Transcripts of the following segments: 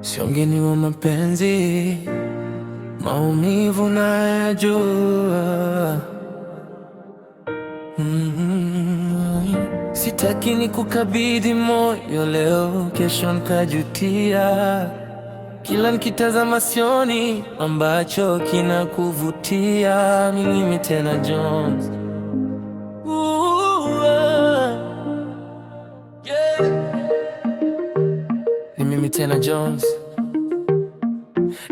Sio mgeni wa mapenzi, maumivu nayajua. Sitaki nikukabidhi moyo leo, kesho nikajutia. Kila nikitazama sioni ambacho kinakuvutia. Ni mimi tena Jones. Ni mimi tena Jones.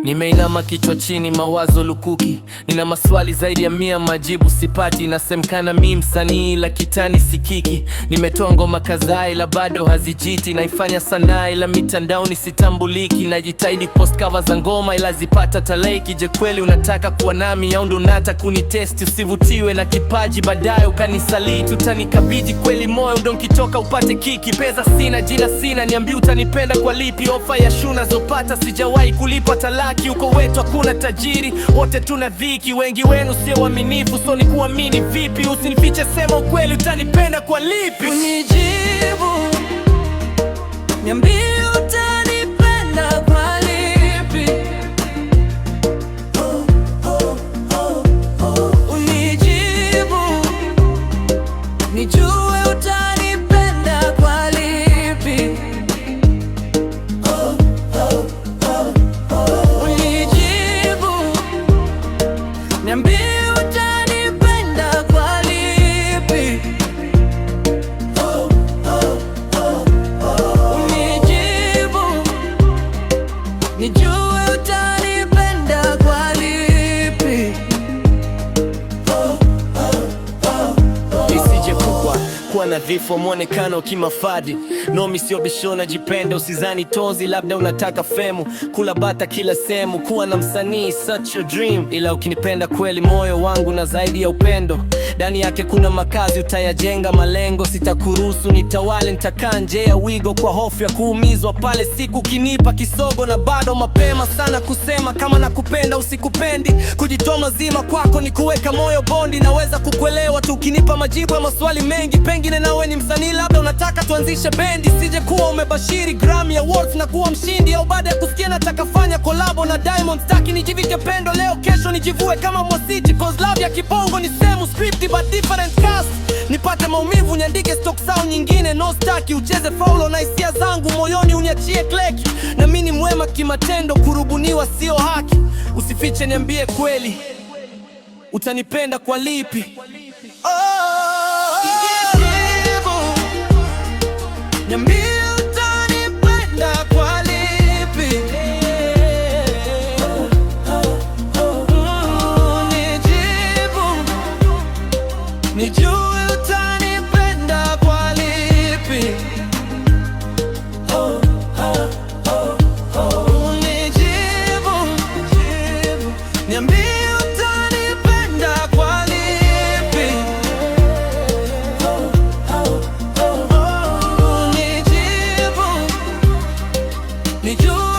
Nimeinama kichwa chini, mawazo lukuki. Nina maswali zaidi ya 100, majibu sipati. Nasemekana mimi msanii ila kitani sikiki. Nimetoa ngoma kadhaa ila bado hazijiti. Naifanya sanaa ila mitandaoni sitambuliki. Najitahidi post cover za ngoma ila zipata talaiki. Je, kweli unataka kuwa nami au ndo unataka kunitesti? Usivutiwe na kipaji baadaye ukanisaliti. Utanikabidhi kweli moyo ndo nkitoka upate kiki. Pesa sina, jina sina, niambie utanipenda kwa lipi? Ofa ya shuna zopata sijawahi kulipa talaki. Uko wetu hakuna tajiri, wote tuna dhiki. Wengi wenu sio waaminifu, so ni kuamini vipi? Usinifiche, sema ukweli, utanipenda kwa lipi? Unijibu, niambie utanipenda kwa lipi? Unijibu, nijue utanipenda kwa lipi? Niambie utanipenda kwa lipi? Unijibu, nijue utanipenda kwa lipi? Isije kuwa nadhifu, mwonekano kimafadi. Nomi sio bishona, jipende, usizani tozi, labda unataka femu. Kula bata kila sehemu, kuwa na msanii such a dream. Ila ukinipenda kweli, moyo wangu na zaidi ya upendo, ndani yake kuna makazi, utayajenga malengo. Sitakuruhusu nitawale, nitakaa nje ya wigo kwa hofu ya kuumizwa pale siku kinipa kisogo. Na bado mapema sana kusema kama nakupenda usikupendi. Kujitoa mazima kwako ni kuweka moyo bondi. Naweza kukuelewa tu ukinipa majibu ya maswali mengi. Pengine nawe ni msanii, labda unataka tuanzishe bendi. Sije kuwa umebashiri Grammy Awards na kuwa mshindi, au baada ya kusikia nataka fanya collab na Diamond. Staki nijivike pendo leo, kesho nijivue kama Mwasiti. Cause love ya kibongo ni same script but different cast. Nipate maumivu niandike stock sound nyingine. No staki ucheze faulo na hisia zangu moyoni, uniachie kleki. Na mimi ni mwema kimatendo, kurubuniwa sio haki. Usifiche, niambie kweli, utanipenda kwa lipi? Niambie utanipenda kwa lipi? Nijibu, nijue utanipenda kwa lipi? Nijibu, niambie utanipenda kwa lipi? Nijibu, nijue